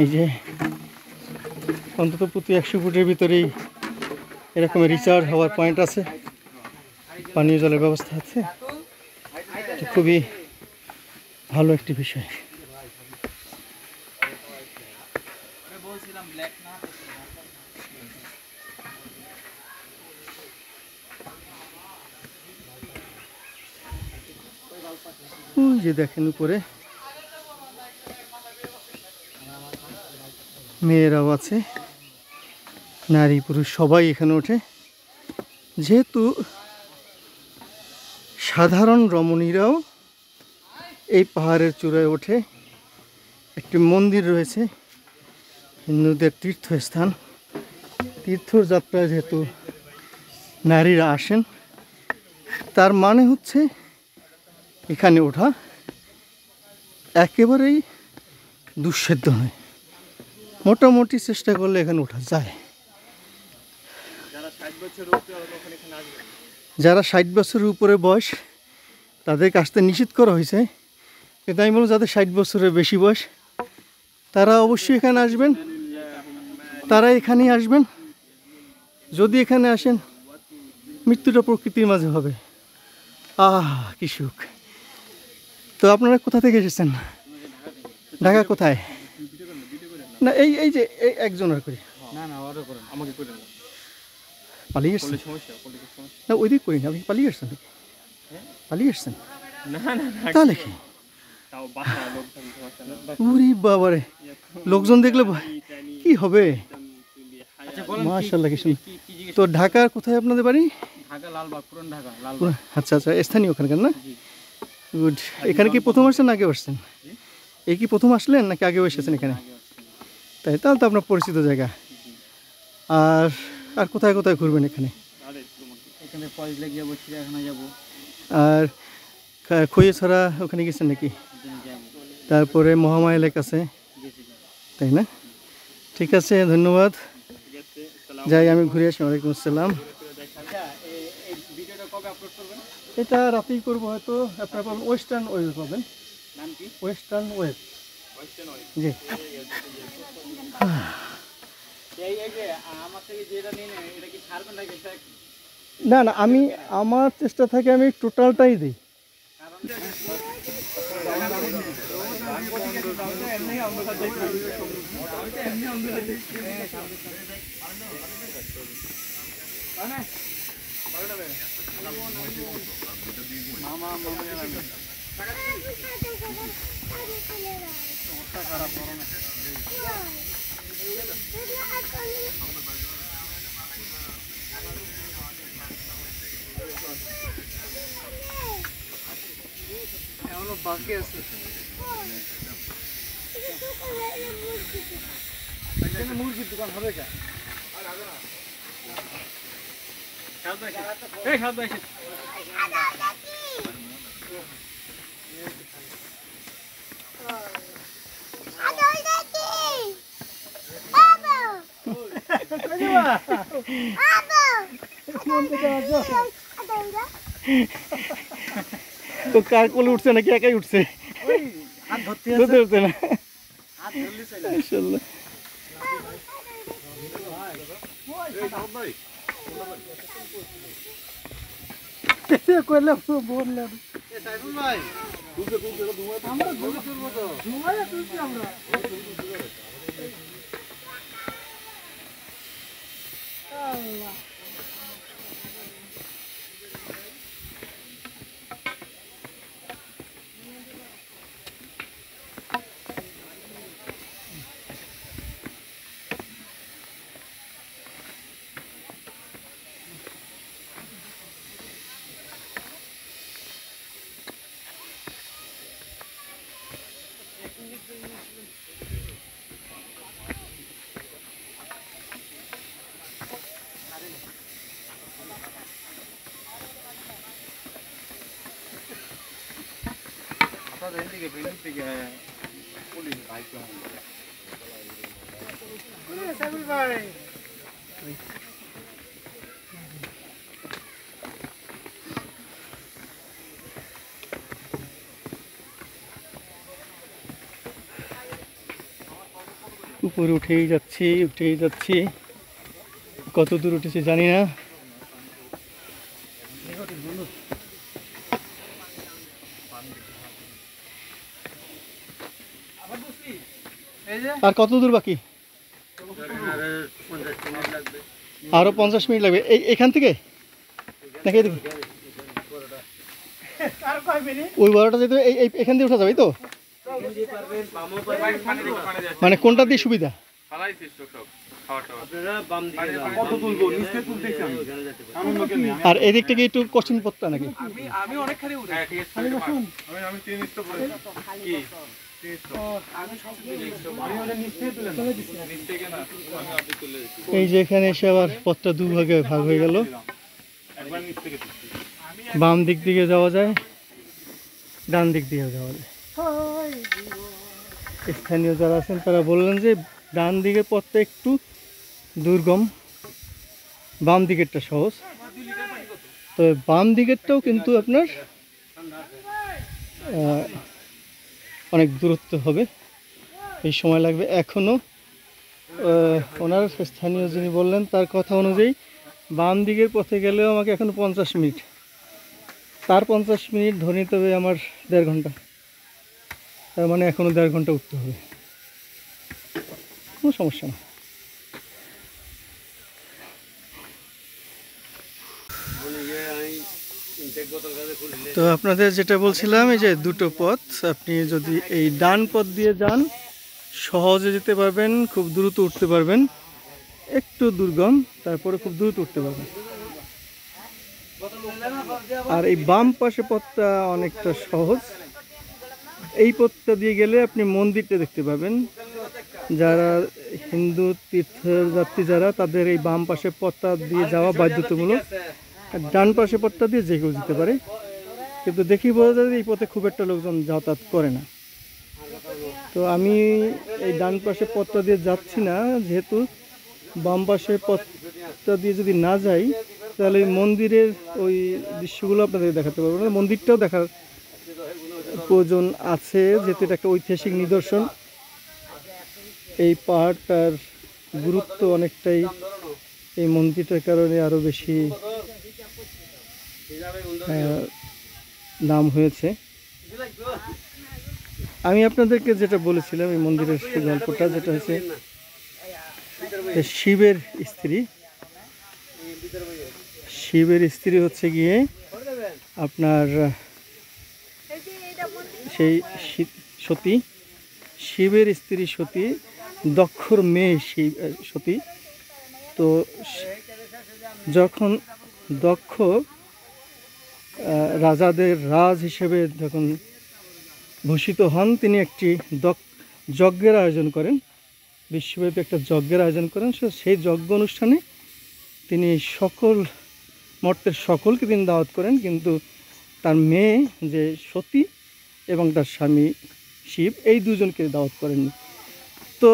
এই যে অন্তত প্রতি 100 ফুটের ভিতরেই এরকম রিচার্জ হওয়ার পয়েন্ট আছে, পানীয় জলের ব্যবস্থা আছে। এটা খুবই ভালো একটি বিষয়। ওই যে দেখেন উপরে মেয়েরাও আছে, নারী পুরুষ সবাই এখানে ওঠে। যেহেতু সাধারণ রমণীরাও এই পাহাড়ের চূড়ায় ওঠে, একটি মন্দির রয়েছে, হিন্দুদের তীর্থস্থান। তীর্থযাত্রায় যেহেতু নারীরা আসেন, তার মানে হচ্ছে এখানে ওঠা একেবারেই দুঃসাধ্য নয়। মোটামুটি চেষ্টা করলে এখানে ওঠা যায়। যারা 60 বছরের উপরে বয়স তাদেরকে আসতে নিষেধ করা হয়েছে, কিন্তু আমি বলবো যাদের 60 বছরের বেশি বয়স তারা অবশ্যই এখানে আসবেন, তারা এখানেই আসবেন। যদি এখানে আসেন, মৃত্যুটা প্রকৃতির মাঝে হবে। কি সুখ। তো আপনারা কোথা থেকে এসেছেন? ঢাকা কোথায়? না এই এই যে এই একজন আর করি না না অর্ডার করেন, আমাকে করে না, পালিয়ে এসছেন? সমস্যা না ওই দিক করি না, আপনি পালিয়ে এসছেন নাকি? পালিয়ে এসছেন? না না তাহলে কি? তাও বাসা লোক সমস্যা না। উরি বাবারে, লোকজন দেখলে কি হবে? আচ্ছা বলেন মাশাআল্লাহ, কি সুন্দর। কি জিজ্ঞেস? তো ঢাকার কোথায় আপনাদের বাড়ি? ঢাকা লালবাগ, পুরান ঢাকা লালবাগ। আচ্ছা আচ্ছা, স্থানীয় ওখানকার না? গুড। এখানে কি প্রথম আসছেন না আগে আসছেন? এই কি প্রথম আসলেন নাকি আগেও এসেছেন এখানে? তাই, তাহলে তো আপনার পরিচিত জায়গা। আর আর কোথায় কোথায় ঘুরবেন এখানে? এখানে ফজলে গিয়ে চিড়িয়াখানা যাবো, আর খইয়েছড়া ওখানে গেছেন নাকি? তারপরে মহামায়া লেক আছে, তাই না? ঠিক আছে, ধন্যবাদ। যাই আমি ঘুরে আসি। ওয়ালাইকুম আসসালাম। এই ভিডিওটা কবে আপলোড করবেন? এটা রাতেই করবো হয়তো। আপনারা পাবেন ওয়েস্টার্ন ওয়েব, পাবেন নাম কি? Western web. জি। এই যে আমার থেকে যেটা নিয়ে নেন এটা কি ছাড়বেন নাকি? না না, আমি আমার চেষ্টা থাকে আমি টোটালটাই দিই। এখনো বাকি আছে। এখানে মুরগির দোকান হবে কে? এই সাত ভাই তো কার কোলে উঠছে নাকি একাই উঠছে? হাত ধরতে ধরতে উঠছে না? হাত ধরলি চলে মাশাআল্লাহ। কইলাম তো বললাম আমাদের এদিকে বেলুন থেকে পুলিশ ভাই কেমন উপরে উঠেই যাচ্ছি, কত দূর উঠেছি জানি না। আর কত দূর বাকি? আরো 50 মিনিট লাগবে। এখান থেকে নাকি এদিকে? ওই বড়টা যেতে এখান দিয়ে উঠা যাবে তো? মানে কোনটা দিয়ে সুবিধা? আর এদিক থেকে একটু কঠিন পথটা নাকি? আমি অনেকখানি উঠে আমি 3 স্টপ কি এই যে এখানে এসে আবার পথটা দুভাগে ভাগ হয়ে গেল। বাম দিক দিকে যাওয়া যায়, ডান দিক দিয়ে যাওয়া যায়। স্থানীয় যারা আছেন তারা বললেন যে ডান দিকের পথটা একটু দুর্গম, বাম দিকেরটা সহজ। তবে বাম দিকেরটাও কিন্তু আপনার অনেক দূরত্ব হবে, এই সময় লাগবে। এখনও ওনার স্থানীয় যিনি বললেন তার কথা অনুযায়ী বাম দিকের পথে গেলেও আমাকে এখনও 50 মিনিট, তার 50 মিনিট ধরে নিতে হবে আমার 1.5 ঘন্টা। তার মানে এখনও 1.5 ঘন্টা উঠতে হবে, কোনো সমস্যা না। তো আপনাদের যেটা বলছিলাম, এই যে দুটো পথ, আপনি যদি এই ডান পথ দিয়ে যান সহজে যেতে পারবেন, খুব দ্রুত উঠতে পারবেন। একটু দুর্গম, তারপরে খুব দ্রুত উঠতে পারবেন। আর এই বাম পাশে পথটা অনেকটা সহজ। এই পথটা দিয়ে গেলে আপনি মন্দিরটা দেখতে পাবেন। যারা হিন্দু তীর্থযাত্রী যারা, তাদের এই বাম পাশে পথটা দিয়ে যাওয়া বাধ্যতামূলক। আর ডান পাশে পথটা দিয়ে যে কেউ যেতে পারে, কিন্তু দেখি বোঝা যায় এই পথে খুব একটা লোকজন যাতায়াত করে না। তো আমি এই ডান পাশে পথটা দিয়ে যাচ্ছি না, যেহেতু বাম পাশে পথটা দিয়ে যদি না যাই তাহলে মন্দিরের ওই দৃশ্যগুলো আপনাদের দেখাতে পারবো না। মন্দিরটাও দেখার প্রয়োজন আছে, যেহেতু এটা একটা ঐতিহাসিক নিদর্শন। এই পাহাড়টার গুরুত্ব অনেকটাই এই মন্দিরটার কারণে আরও বেশি নাম হয়েছে। আমি আপনাদেরকে যেটা বলেছিলাম এই মন্দিরের গল্পটা, যেটা হচ্ছে শিবের স্ত্রী হচ্ছে গিয়ে আপনার সেই সতী, শিবের স্ত্রী সতী, দক্ষর মেয়ে সতী। তো যখন দক্ষ রাজাদের রাজ হিসেবে যখন ভূষিত হন, তিনি একটি যজ্ঞের আয়োজন করেন, বিশ্বব্যাপী একটা যজ্ঞের আয়োজন করেন। সেই যজ্ঞ অনুষ্ঠানে তিনি সকল মর্তের সকলকে তিনি দাওয়াত করেন, কিন্তু তার মেয়ে যে সতী এবং তার স্বামী শিব, এই দুজনকে দাওয়াত করেননি। তো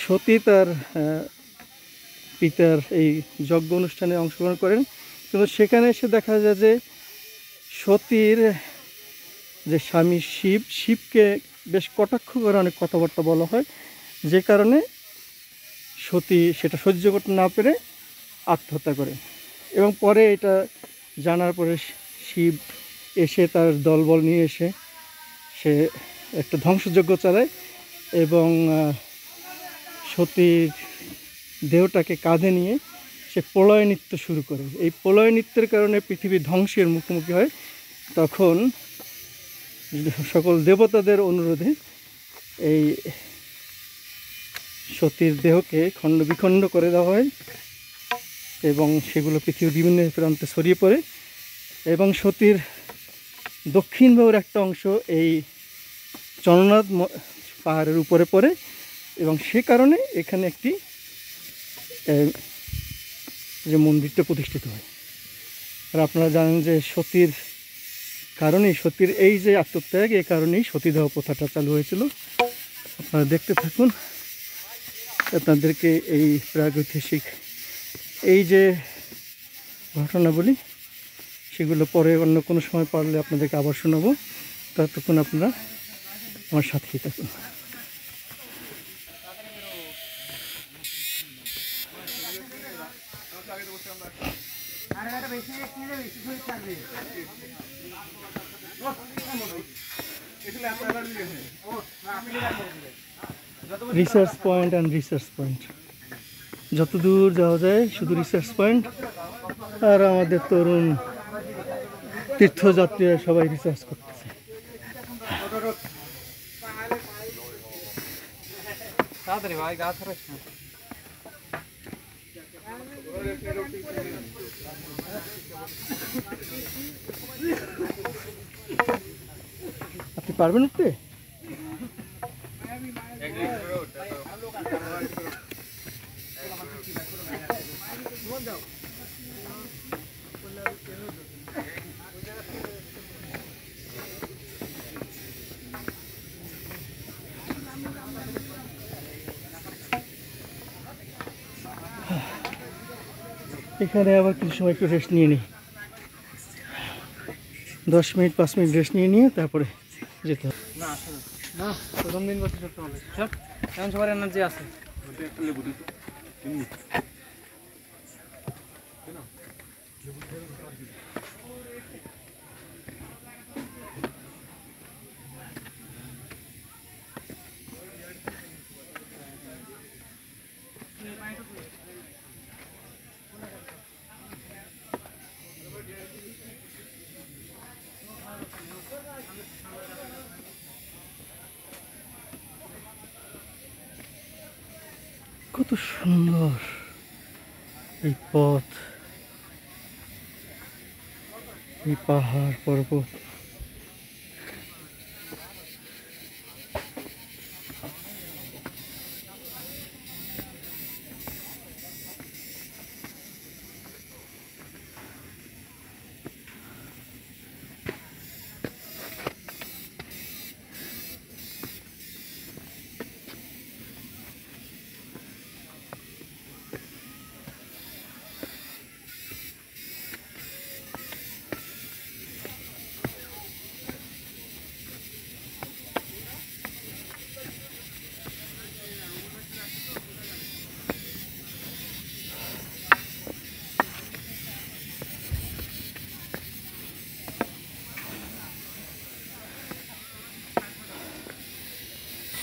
সতী তার পিতার এই যজ্ঞ অনুষ্ঠানে অংশগ্রহণ করেন, কিন্তু সেখানে এসে দেখা যায় যে সতীর যে স্বামী শিবকে বেশ কটাক্ষ করে অনেক কথাবার্তা বলা হয়, যে কারণে সতী সেটা সহ্য করতে না পেরে আত্মহত্যা করে। এবং পরে এটা জানার পরে শিব এসে তার দলবল নিয়ে এসে সে একটা ধ্বংসযজ্ঞ চালায় এবং সতীর দেহটাকে কাঁধে নিয়ে সে প্রলয় নৃত্য শুরু করে। এই প্রলয় নৃত্যের কারণে পৃথিবী ধ্বংসের মুখোমুখি হয়। তখন সকল দেবতাদের অনুরোধে এই সতীর দেহকে খণ্ড বিখণ্ড করে দেওয়া হয় এবং সেগুলো পৃথিবীর বিভিন্ন প্রান্তে ছড়িয়ে পড়ে। এবং সতীর দক্ষিণ বাহুর একটা অংশ এই চন্দ্রনাথ পাহাড়ের উপরে পড়ে এবং সে কারণে এখানে একটি যে মন্দিরটা প্রতিষ্ঠিত হয়। আর আপনারা জানেন যে সতীর কারণেই সতীর এই যে আত্মত্যাগ, এই কারণেই সতীদাহ প্রথাটা চালু হয়েছিল। আপনারা দেখতে থাকুন, আপনাদেরকে এই প্রাগৈতিহাসিক এই যে ঘটনাবলী সেগুলো পরে অন্য কোনো সময় পারলে আপনাদেরকে আবার শোনাবো। ততক্ষণ আপনারা আমার সাথেই থাকুন। Research point and research point, যত দূর যাওয়া যায় শুধু রিসার্চ পয়েন্ট। আর আমাদের তরুণ তীর্থযাত্রীরা সবাই রিসার্চ করতেছে। তাড়াতাড়ি ভাই, গা ছাড়াস না। আপনি পারবেন উঠতে? এখানে আবার কিছু সময় একটু রেস্ট নিয়ে নিই, 10 মিনিট 5 মিনিট রেস্ট নিয়ে তারপরে যেতে হবে। না, প্রথম দিন করতে করতে হবে। চল, এখন সবার এনার্জি আছে। কত সুন্দর এই পথ, এই পাহাড় পর্বত।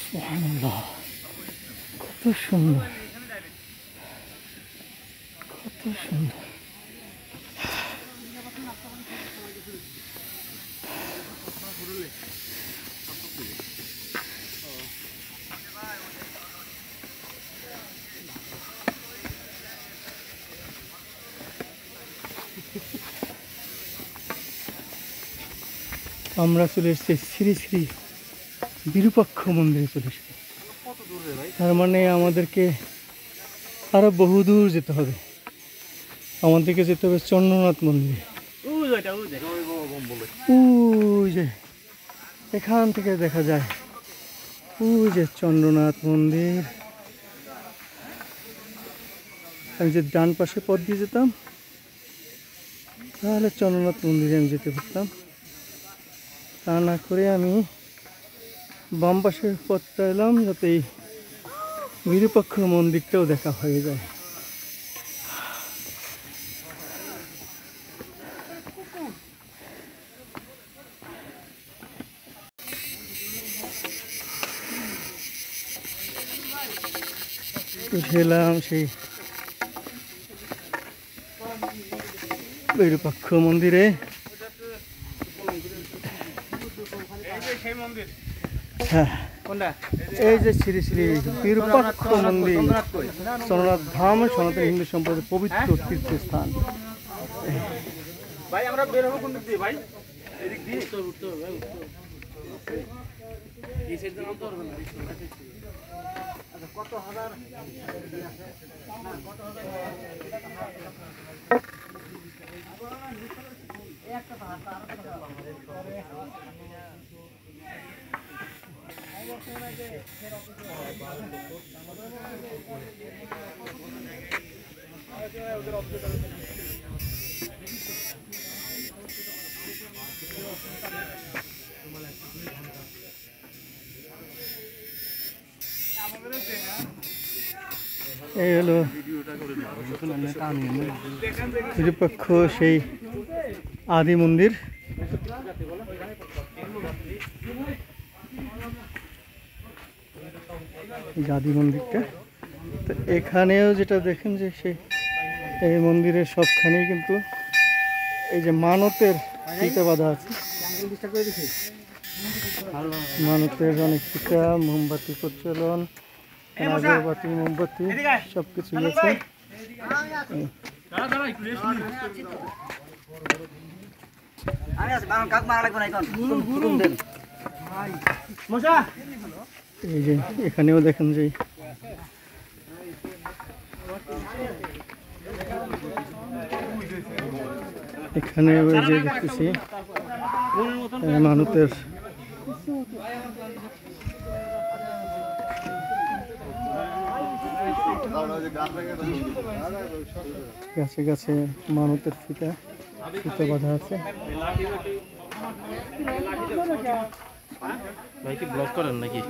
সুবহানাল্লাহ, কত সুন্দর, কত সুন্দর। আমরা চলে এসেছি শ্রী শ্রী বিরূপাক্ষ মন্দিরে চলে এসেছি। তার মানে আমাদেরকে আরো বহুদূর যেতে হবে। আমাদেরকে যেতে হবে চন্দ্রনাথ মন্দিরে। ওই যে এখান থেকে দেখা যায়, ওই যে চন্দ্রনাথ মন্দির। আমি যে ডান পাশে পথ দিয়ে যেতাম তাহলে চন্দ্রনাথ মন্দিরে আমি যেতে পারতাম, তা না করে আমি বাম পাশের পথটা এলাম যাতে এই বিরূপাক্ষ মন্দিরটাও দেখা হয়ে যায়। এলাম সেই বিরূপাক্ষ মন্দিরে। হ্যাঁ, এই যে শ্রী শ্রী বিরূপাক্ষ মন্দির, চন্দ্রনাথ ধাম, সনাতন হিন্দু সম্প্রদায়ের পবিত্র তীর্থস্থান। ভাই আমরা বের হবো কোন দিক দিয়ে ভাই? এদিক দিয়ে উঠতে হবে ভাই, এই সাইড দিয়ে নামতে পারবে না। আচ্ছা, কত হাজার না, কত হাজার এই হলো বিরূপাক্ষ সেই আদি মন্দির। আদি মন্দিরটা তো এখানেও যেটা দেখেন যে সেই এই মন্দিরের সবখানেই কিন্তু এই যে মানতের ফিতা বাঁধা আছে। মানতের অনেক ফিতা, মোমবাতি প্রচলন, আগরবাতি, মোমবাতি সবকিছু আছে। এই যে এখানেও দেখেন যে এখানে ওই যে দেখতেছি মানতের গাছে গাছে মানতের ফিতা বাঁধা আছে। ভাই কি ব্লগ করেন নাকি?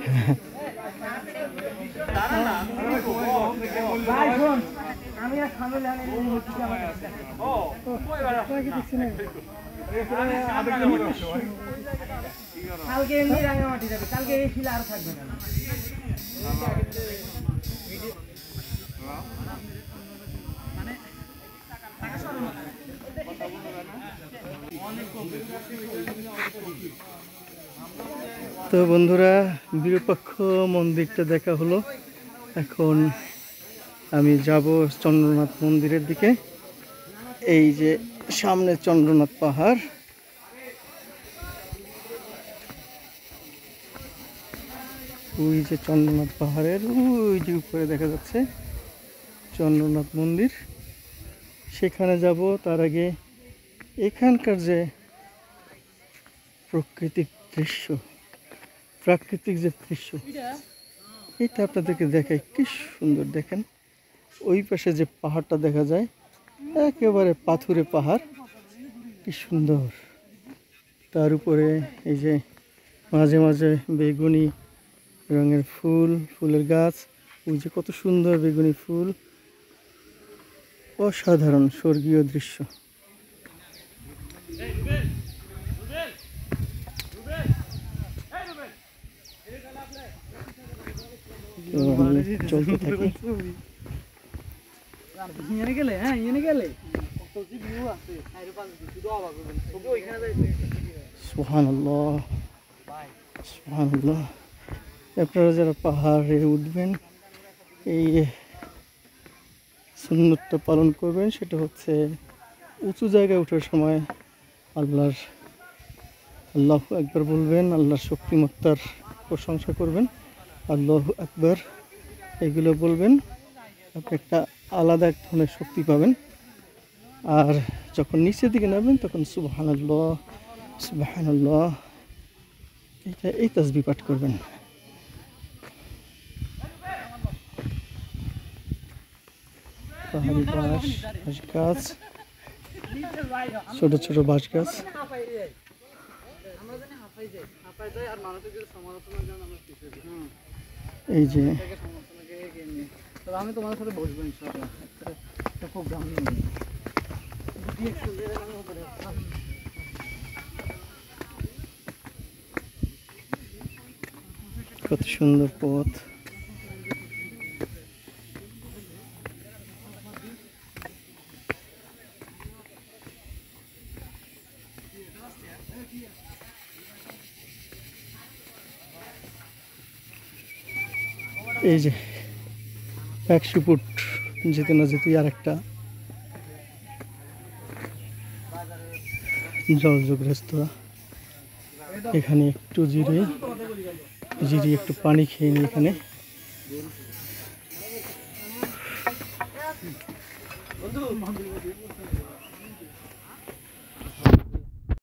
কালকে এমনি রাঙামাটি যাবে, কালকে এই শিলা আর থাকবে না। তো বন্ধুরা, বিরূপাক্ষ মন্দিরটা দেখা হলো। এখন আমি যাব চন্দ্রনাথ মন্দিরের দিকে। এই যে সামনে চন্দ্রনাথ পাহাড়, ওই যে চন্দ্রনাথ পাহাড়ের ওই যে উপরে দেখা যাচ্ছে চন্দ্রনাথ মন্দির, সেখানে যাব। তার আগে এখানকার যে প্রাকৃতিক যে দৃশ্য এটা আপনাদেরকে দেখাই, কি সুন্দর। দেখেন ওই পাশে যে পাহাড়টা দেখা যায়, একেবারে পাথুরে পাহাড়, কি সুন্দর। তার উপরে এই যে মাঝে মাঝে বেগুনি রঙের ফুলের গাছ, ওই যে কত সুন্দর বেগুনি ফুল, অসাধারণ স্বর্গীয় দৃশ্য। চলতে থাকি। সুবহানাল্লাহ, সুবহানাল্লাহ। আপনারা যারা পাহাড়ে উঠবেন, এই সুন্নতটা পালন করবেন। সেটা হচ্ছে উঁচু জায়গায় ওঠার সময় আল্লাহু আকবার বলবেন, আল্লাহর শক্তিমত্তার প্রশংসা করবেন, আল্লাহু আকবার এগুলো বলবেন। আপনি একটা আলাদা এক ধরনের শক্তি পাবেন। আর যখন নিচের দিকে নামবেন তখন সুবহানাল্লাহ, সুবহানাল্লাহ এই তাসবিহ পাঠ করবেন। পাহাড়ি বাঁশ গাছ, ছোট ছোট বাঁশ গাছ। এই যে আমি তোমাদের সাথে বসবো ইনশাআল্লাহ, একটা প্রোগ্রাম নিয়ে। কত সুন্দর পথ। এই যে 100 ফুট যেতে না যেতেই আর একটা জলযোগ রেস্তোরাঁ। এখানে একটু জিরিয়ে একটু পানি খেয়ে নিই এখানে।